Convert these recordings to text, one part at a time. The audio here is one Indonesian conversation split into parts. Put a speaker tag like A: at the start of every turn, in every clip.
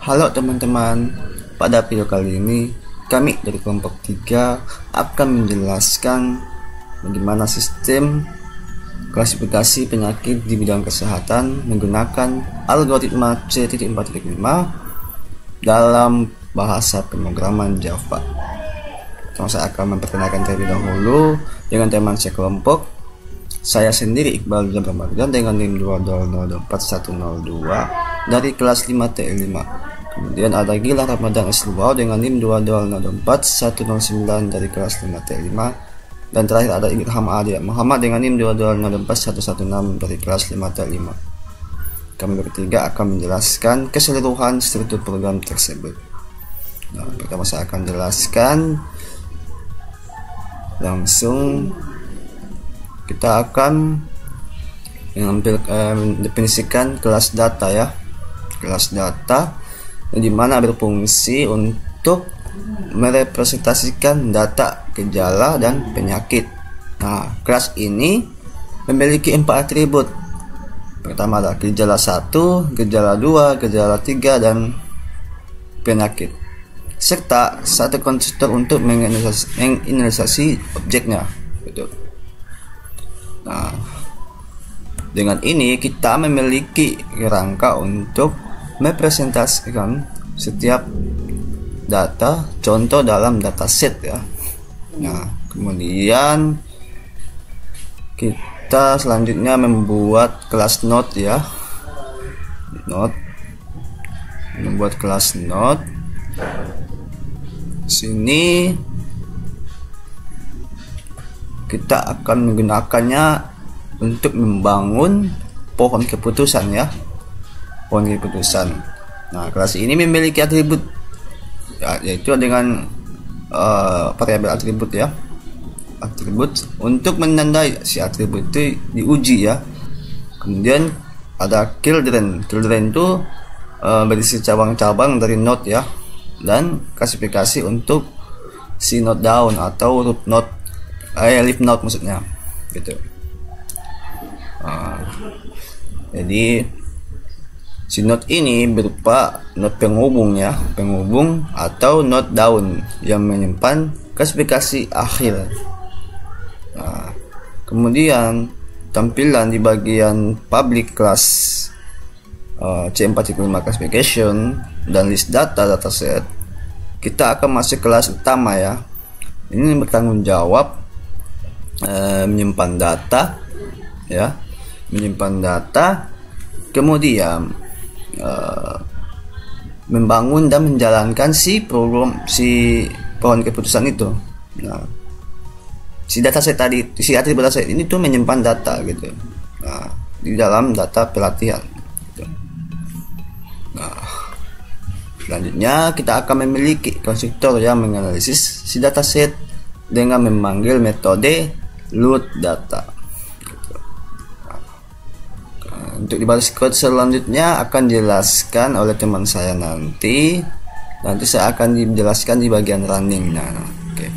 A: Halo teman-teman, pada video kali ini kami dari kelompok 3 akan menjelaskan bagaimana sistem klasifikasi penyakit di bidang kesehatan menggunakan algoritma C.4.5 dalam bahasa pemrograman Java. Saya akan memperkenalkan terlebih dahulu dengan teman sekelompok. Saya sendiri Iqbal Ramadan dengan NIM 2204102 dari kelas 5T5. Kemudian ada Gilang Ramadan Esluwau dengan NIM 2204109 dari kelas 5T5. Dan terakhir ada Ilham Adi Muhammad dengan NIM 2204116 dari kelas 5T5. Kami bertiga akan menjelaskan keseluruhan struktur program tersebut. Nah, pertama saya akan jelaskan langsung. Kita akan mendefinisikan kelas data ya. Kelas data di mana berfungsi untuk merepresentasikan data gejala dan penyakit. Nah, kelas ini memiliki 4 atribut. Pertama ada gejala 1, gejala 2, gejala 3 dan penyakit. Serta satu konstruktor untuk menginisialisasi objeknya. Betul. Nah, dengan ini kita memiliki kerangka untuk merepresentasikan setiap data contoh dalam dataset ya. Nah, kemudian kita selanjutnya membuat kelas node ya. Membuat kelas node. Sini kita akan menggunakannya untuk membangun pohon keputusan ya. Pohon keputusan. Nah, kelas ini memiliki atribut ya, yaitu dengan variabel atribut ya. Atribut untuk menandai si atribut itu diuji ya. Kemudian ada children. Children itu berisi cabang-cabang dari node ya. Dan klasifikasi untuk si node down atau root node, leaf node maksudnya gitu. Jadi si node ini berupa node penghubung ya, penghubung atau node down yang menyimpan klasifikasi akhir. Nah, kemudian tampilan di bagian public class C4.5 classification dan list data dataset, kita akan masuk kelas utama ya. Ini bertanggung jawab menyimpan data ya, menyimpan data, kemudian membangun dan menjalankan si program, si pohon keputusan itu. Nah, si dataset tadi, si atribut dataset ini tuh menyimpan data gitu. Nah, di dalam data pelatihan gitu. Nah, selanjutnya kita akan memiliki konstruktor yang menganalisis si dataset dengan memanggil metode load data. Untuk di baris kode selanjutnya akan dijelaskan oleh teman saya nanti saya akan dijelaskan di bagian running. Oke.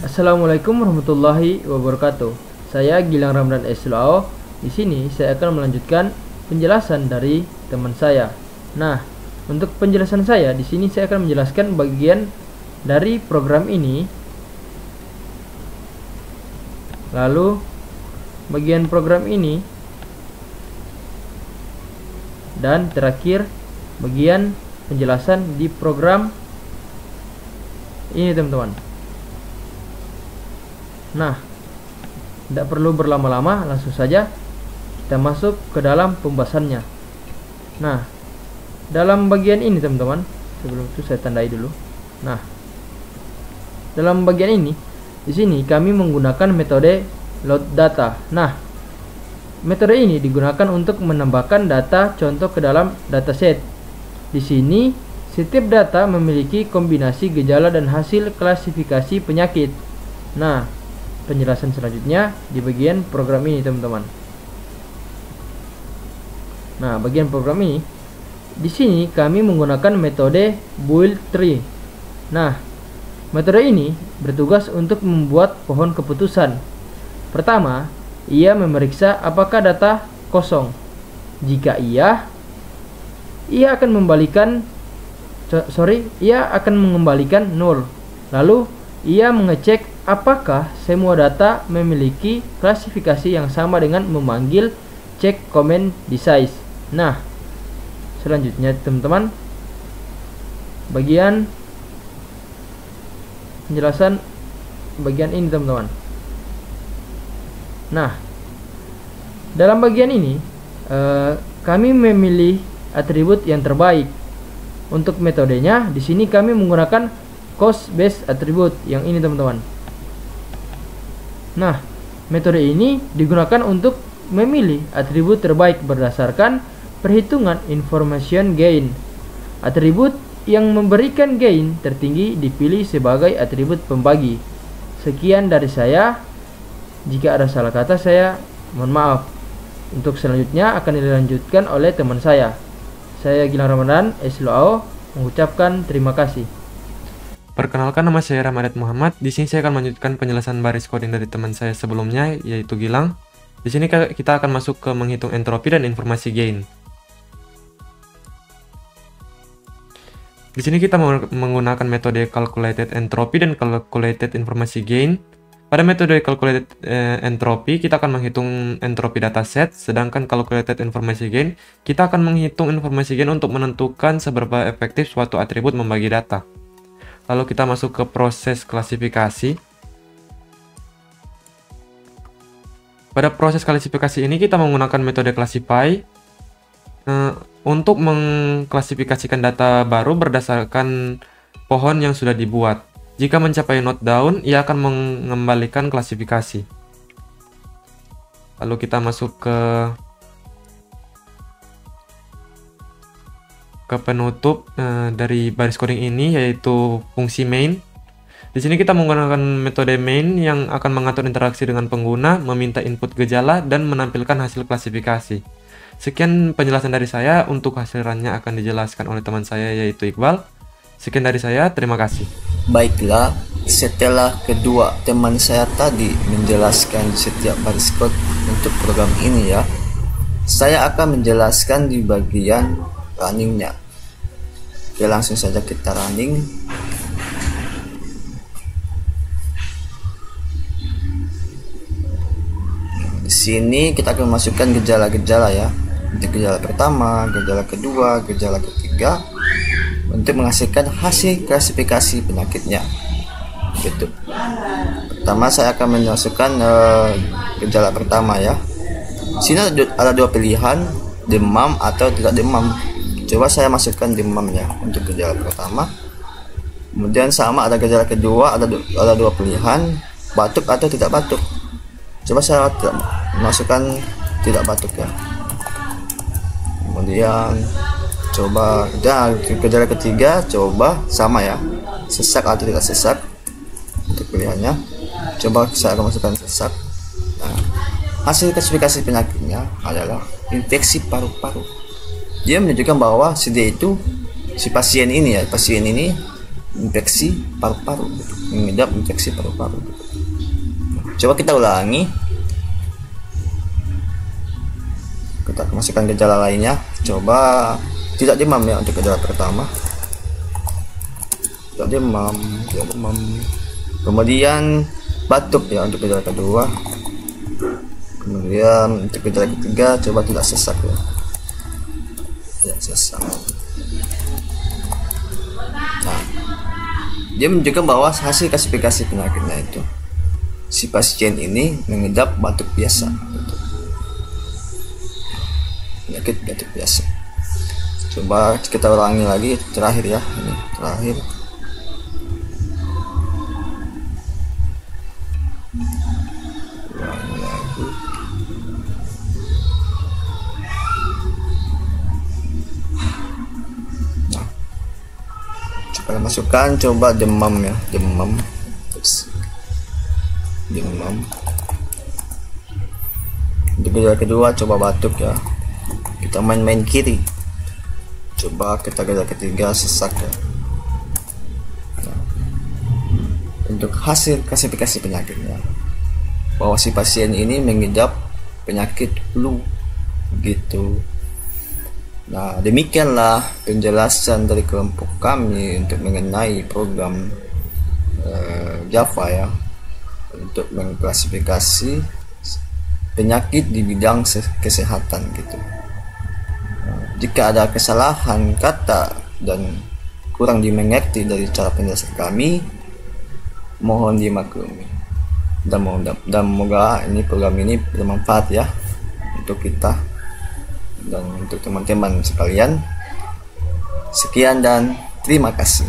B: Assalamualaikum warahmatullahi wabarakatuh. Saya Gilang Ramadan Esluwau. Di sini saya akan melanjutkan penjelasan dari teman saya. Nah, untuk penjelasan saya di sini saya akan menjelaskan bagian dari program ini. Lalu bagian program ini dan terakhir bagian penjelasan di program ini teman-teman. Nah, tidak perlu berlama-lama, langsung saja kita masuk ke dalam pembahasannya. Nah, dalam bagian ini teman-teman, sebelum itu saya tandai dulu. Nah, dalam bagian ini, di sini kami menggunakan metode load data. Nah, metode ini digunakan untuk menambahkan data contoh ke dalam dataset. Di sini, setiap data memiliki kombinasi gejala dan hasil klasifikasi penyakit. Nah, penjelasan selanjutnya di bagian program ini teman-teman. Nah, bagian program ini, di sini kami menggunakan metode build tree. Nah, metode ini bertugas untuk membuat pohon keputusan. Pertama, ia memeriksa apakah data kosong. Jika iya, ia akan mengembalikan 0. Lalu ia mengecek apakah semua data memiliki klasifikasi yang sama dengan memanggil check comment size. Nah, selanjutnya teman-teman, bagian penjelasan bagian ini teman-teman. Nah, dalam bagian ini kami memilih atribut yang terbaik. Untuk metodenya di sini kami menggunakan cost based attribute yang ini teman-teman. Nah, metode ini digunakan untuk memilih atribut terbaik berdasarkan perhitungan information gain. Atribut yang memberikan gain tertinggi dipilih sebagai atribut pembagi. Sekian dari saya. Jika ada salah kata saya mohon maaf. Untuk selanjutnya akan dilanjutkan oleh teman saya. Saya Gilang Ramadan, SLO, mengucapkan terima kasih.
C: Perkenalkan, nama saya Ramadan Muhammad. Di sini saya akan melanjutkan penjelasan baris coding dari teman saya sebelumnya, yaitu Gilang. Di sini kita akan masuk ke menghitung entropi dan informasi gain. Di sini kita menggunakan metode calculated entropy dan calculated informasi gain. Pada metode calculated entropy, kita akan menghitung entropi dataset, sedangkan calculated informasi gain, kita akan menghitung informasi gain untuk menentukan seberapa efektif suatu atribut membagi data. Lalu kita masuk ke proses klasifikasi. Pada proses klasifikasi ini kita menggunakan metode classify untuk mengklasifikasikan data baru berdasarkan pohon yang sudah dibuat. Jika mencapai note down, ia akan mengembalikan klasifikasi. Lalu kita masuk ke penutup dari baris coding ini, yaitu fungsi main. Di sini kita menggunakan metode main yang akan mengatur interaksi dengan pengguna, meminta input gejala, dan menampilkan hasil klasifikasi. Sekian penjelasan dari saya. Untuk hasilnya akan dijelaskan oleh teman saya, yaitu Iqbal. Sekian dari saya, terima kasih.
A: Baiklah, setelah kedua teman saya tadi menjelaskan setiap baris code untuk program ini ya, saya akan menjelaskan di bagian runningnya. Oke, langsung saja kita running. Di sini kita akan masukkan gejala-gejala ya. Untuk gejala pertama, gejala kedua, gejala ketiga, untuk menghasilkan hasil klasifikasi penyakitnya. Gitu. Pertama saya akan memasukkan gejala pertama ya. Di sini ada dua pilihan, demam atau tidak demam. Coba saya masukkan demam ya untuk gejala pertama. Kemudian sama ada gejala kedua, ada dua pilihan, batuk atau tidak batuk. Coba saya masukkan tidak batuk ya. Kemudian coba gejala ketiga, coba sama ya, sesak atau tidak sesak. Untuk pilihannya coba saya akan masukkan sesak. Nah, hasil klasifikasi penyakitnya adalah infeksi paru-paru. Dia menunjukkan bahwa si pasien ini infeksi paru-paru, mengidap infeksi paru-paru. Coba kita ulangi. Kita masukkan gejala lainnya. Coba tidak demam ya untuk gejala pertama. Tidak demam. Kemudian batuk ya untuk gejala kedua. Kemudian untuk gejala ketiga coba tidak sesak ya. Tidak sesak. Nah, dia menunjukkan bahwa hasil klasifikasi penyakitnya itu si pasien ini mengidap batuk biasa. Penyakit batuk biasa. Coba kita ulangi lagi terakhir ya, ini terakhir. Ulangi lagi. Nah, coba masukkan, coba demam ya, demam. Untuk gejala kedua coba batuk ya. Kita main kiri. Coba kita gejala ketiga sesak ya. Nah, untuk hasil klasifikasi penyakitnya bahwa si pasien ini mengidap penyakit flu gitu. Nah, demikianlah penjelasan dari kelompok kami untuk mengenai program Java ya, untuk mengklasifikasi penyakit di bidang kesehatan gitu. Jika ada kesalahan kata dan kurang dimengerti dari cara penjelasan kami, mohon dimaklumi. Dan semoga ini program ini bermanfaat ya untuk kita dan untuk teman-teman sekalian. Sekian dan terima kasih.